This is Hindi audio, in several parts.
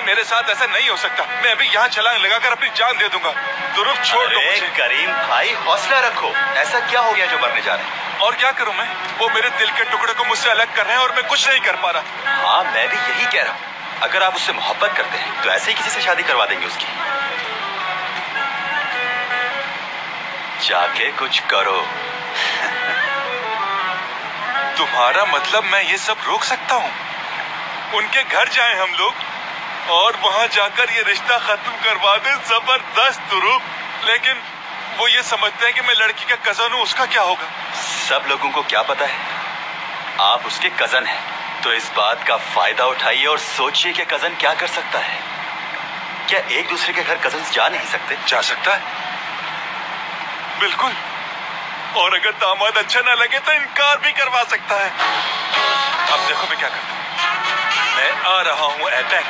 मेरे साथ ऐसा नहीं हो सकता। मैं अभी यहाँ छलांग लगाकर अपनी जान दे दूंगा। तुरुप छोड़ दो मुझे। करीम भाई हौसला रखो। ऐसा क्या हो गया जो मरने जा रहे हैं? और क्या करूँ मैं? वो मेरे दिल के टुकड़े को मुझसे अलग कर रहे हैं और मैं कुछ नहीं कर पा रहा। हाँ मैं भी यही कह रहा हूँ। अगर आप उससे मोहब्बत करते हैं तो ऐसे ही किसी से शादी करवा देंगे उसकी। जाके कुछ करो। तुम्हारा मतलब मैं ये सब रोक सकता हूँ? उनके घर जाएं हम लोग और वहाँ जाकर ये रिश्ता खत्म करवा दें। जबरदस्त तुरुप। लेकिन वो ये समझते हैं कि मैं लड़की का कजन हूँ, उसका क्या होगा? सब लोगों को क्या पता है आप उसके कजन हैं, तो इस बात का फायदा उठाइए और सोचिए कि कजन क्या कर सकता है। क्या एक दूसरे के घर कजन जा नहीं सकते? जा सकता है, बिल्कुल। और अगर दामाद अच्छा ना लगे तो इनकार भी करवा सकता है। अब देखो मैं क्या करता हूँ। मैं आ रहा हूँ अटैक।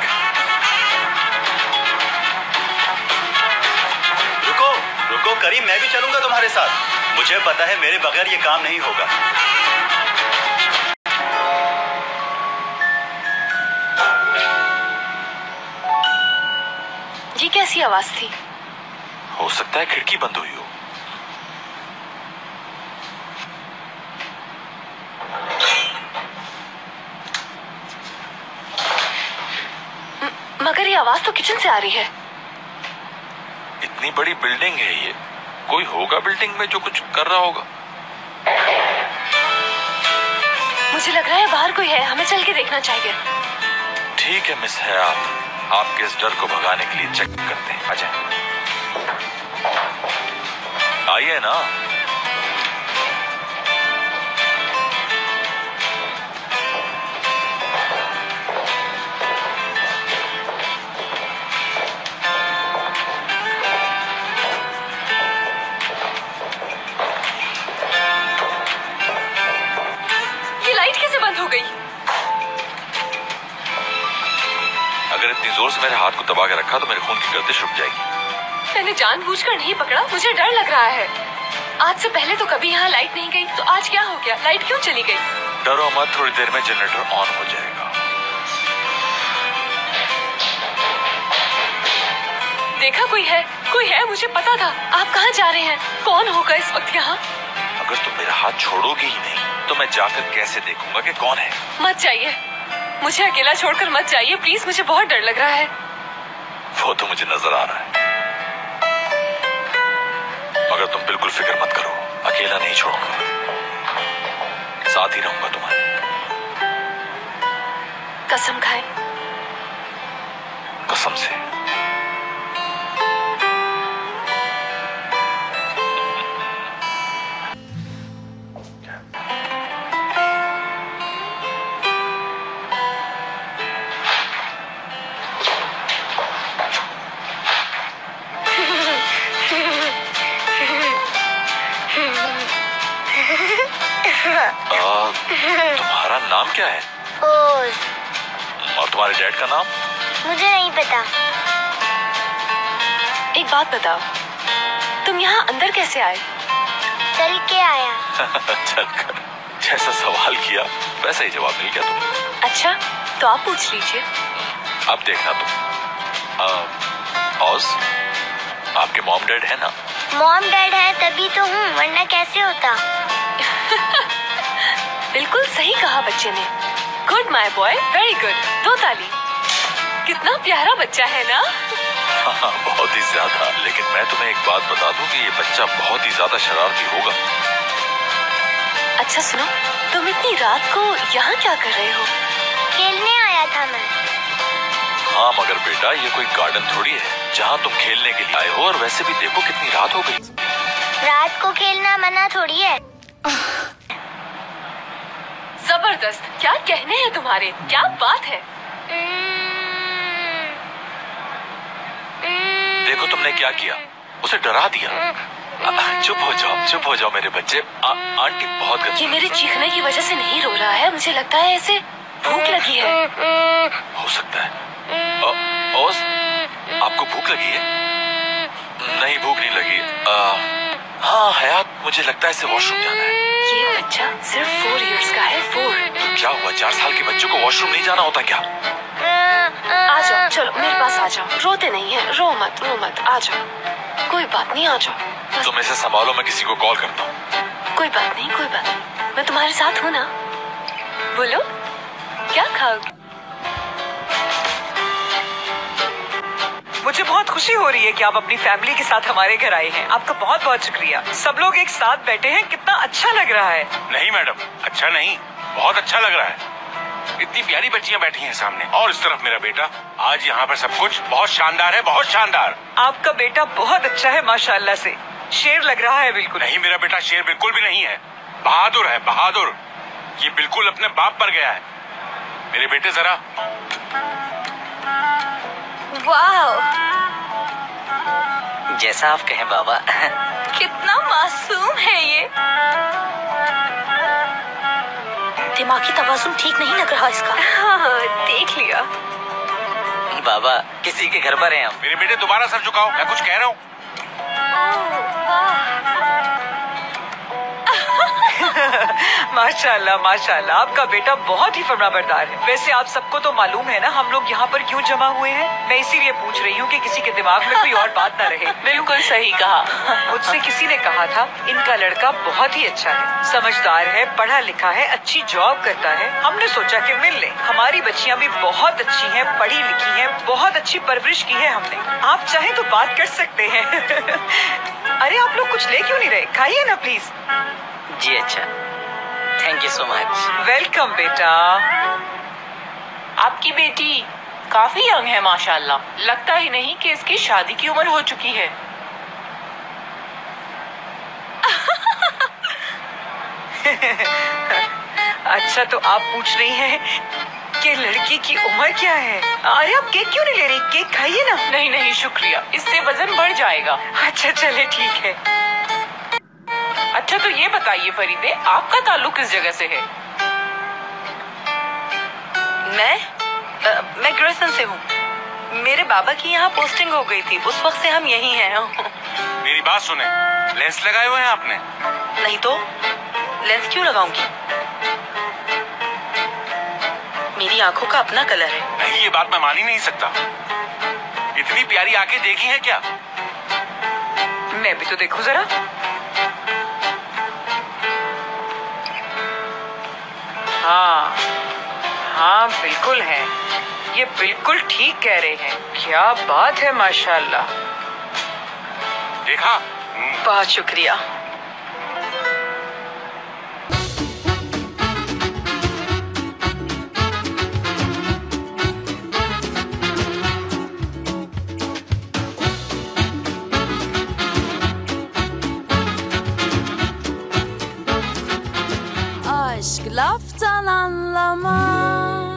रुको रुको करीम, मैं भी चलूंगा तुम्हारे साथ। मुझे पता है मेरे बगैर ये काम नहीं होगा। ये कैसी आवाज थी? हो सकता है खिड़की बंद हुई हो। मगर ये आवाज तो किचन से आ रही है। इतनी बड़ी बिल्डिंग है ये, कोई होगा बिल्डिंग में जो कुछ कर रहा होगा। मुझे लग रहा है बाहर कोई है, हमें चल के देखना चाहिए। ठीक है मिस हयात, आपके इस डर को भगाने के लिए चेक करते हैं। आ जाए, आइए ना। हो गई। अगर इतनी जोर से मेरे हाथ को दबा के रखा तो मेरे खून की गर्दिश रुक जाएगी। मैंने जानबूझकर नहीं पकड़ा, मुझे डर लग रहा है। आज से पहले तो कभी यहाँ लाइट नहीं गई, तो आज क्या हो गया? लाइट क्यों चली गई? डरो मत, थोड़ी देर में जनरेटर ऑन हो जाएगा। देखा कोई है, मुझे पता था। आप कहाँ जा रहे हैं? कौन होगा इस वक्त यहाँ? अगर तुम मेरा हाथ छोड़ोगी ही नहीं तो मैं जाकर कैसे देखूंगा कि कौन है? मत जाइए, मुझे अकेला छोड़कर मत जाइए प्लीज, मुझे बहुत डर लग रहा है। वो तो मुझे नजर आ रहा है, मगर तुम बिल्कुल फिक्र मत करो, अकेला नहीं छोड़ूंगा, साथ ही रहूंगा तुम्हारे। कसम खाए? कसम से। तुम्हारा नाम क्या है? ओज। और तुम्हारे डैड का नाम? मुझे नहीं पता। एक बात बताओ, तुम यहाँ अंदर कैसे आए? चल के आया। चलकर? जैसा सवाल किया वैसा ही जवाब मिल गया तुम्हें। अच्छा, तो आप पूछ लीजिए। अब देखना तुम, ओज, आपके मॉम डैड है ना? मॉम डैड है तभी तो हूँ, वरना कैसे होता। बिल्कुल सही कहा बच्चे ने। Good my boy, very good. 2 ताली। कितना प्यारा बच्चा है ना? हाँ, बहुत ही ज्यादा। लेकिन मैं तुम्हें एक बात बता दूं कि ये बच्चा बहुत ही ज्यादा शरारती होगा। अच्छा सुनो, तुम इतनी रात को यहाँ क्या कर रहे हो? खेलने आया था मैं। हाँ मगर बेटा, ये कोई गार्डन थोड़ी है जहाँ तुम खेलने के लिए आए हो। और वैसे भी देखो कितनी रात हो गई। रात को खेलना मना थोड़ी है। जबरदस्त, क्या कहने हैं तुम्हारे, क्या बात है? देखो तुमने क्या किया, उसे डरा दिया। चुप हो जाओ मेरे बच्चे। आंटी बहुत गंदी। ये मेरे चीखने की वजह से नहीं रो रहा है, मुझे लगता है इसे भूख लगी है। हो सकता है। ओस, आपको भूख लगी है? नहीं, भूख नहीं लगी। हाँ हयात, मुझे लगता है इसे वॉशरूम जाना है। ये बच्चा सिर्फ 4 इयर्स का है। 4। तो क्या हुआ, 4 साल के बच्चों को वॉशरूम नहीं जाना होता क्या? आ जाओ, चलो मेरे पास आ जाओ। रोते नहीं है, रो मत आ जाओ। कोई बात नहीं, आ जाओ। तुम इसे संभालो, मैं किसी को कॉल करता हूँ। कोई बात नहीं, मैं तुम्हारे साथ हूँ ना। बोलो, क्या खाओगे? मुझे बहुत खुशी हो रही है कि आप अपनी फैमिली के साथ हमारे घर आए हैं। आपका बहुत बहुत शुक्रिया। सब लोग एक साथ बैठे हैं, कितना अच्छा लग रहा है। नहीं मैडम, अच्छा नहीं, बहुत अच्छा लग रहा है। इतनी प्यारी बच्चियां बैठी हैं सामने, और इस तरफ मेरा बेटा। आज यहाँ पर सब कुछ बहुत शानदार है, बहुत शानदार। आपका बेटा बहुत अच्छा है माशाल्लाह से, शेर लग रहा है बिल्कुल। नहीं, मेरा बेटा शेर बिल्कुल भी नहीं है, बहादुर है, बहादुर। ये बिल्कुल अपने बाप पर गया है। मेरे बेटे जरा। वाह, जैसा आप कहें बाबा। कितना मासूम है ये। दिमागी तवाज़ुन ठीक नहीं लग रहा इसका। हाँ, देख लिया। बाबा, किसी के घर पर हैं हम। मेरे बेटे दोबारा सर झुकाओ, मैं कुछ कह रहा हूँ। माशाल्लाह माशाल्लाह, आपका बेटा बहुत ही फर्माबरदार है। वैसे आप सबको तो मालूम है ना हम लोग यहाँ पर क्यों जमा हुए हैं। मैं इसीलिए पूछ रही हूँ कि किसी के दिमाग में कोई और बात न रहे। बिल्कुल सही कहा। मुझसे किसी ने कहा था इनका लड़का बहुत ही अच्छा है, समझदार है, पढ़ा लिखा है, अच्छी जॉब करता है। हमने सोचा कि मिल लें। हमारी बच्चियाँ भी बहुत अच्छी हैं, पढ़ी लिखी हैं, बहुत अच्छी परवरिश की है हमने। आप चाहे तो बात कर सकते हैं। अरे आप लोग कुछ ले क्यों नहीं रहे? खाइए ना प्लीज। जी अच्छा, thank you so much. Welcome बेटा। आपकी बेटी काफी यंग है माशाल्लाह। लगता ही नहीं कि इसकी शादी की उम्र हो चुकी है। अच्छा, तो आप पूछ रही हैं कि लड़की की उम्र क्या है? अरे आप केक क्यों नहीं ले रही? केक खाइए ना। नहीं नहीं शुक्रिया, इससे वजन बढ़ जाएगा। अच्छा चले ठीक है। अच्छा तो ये बताइए फरीदे, आपका ताल्लुक किस जगह से है? मैं ग्रेसन से हूँ। मेरे बाबा की यहाँ पोस्टिंग हो गई थी, उस वक्त से हम यहीं हैं। मेरी बात सुने, लेंस लगाए हुए हैं आपने? नहीं तो लेंस क्यों लगाऊंगी? मेरी आंखों का अपना कलर है। नहीं, ये बात मैं मान ही नहीं सकता। इतनी प्यारी आंखें देखी हैं क्या? मैं भी तो देखूं जरा। हाँ हाँ बिल्कुल है, ये बिल्कुल ठीक कह रहे हैं। क्या बात है माशाल्लाह। देखा? बहुत शुक्रिया। Aşk laftan anlamaz.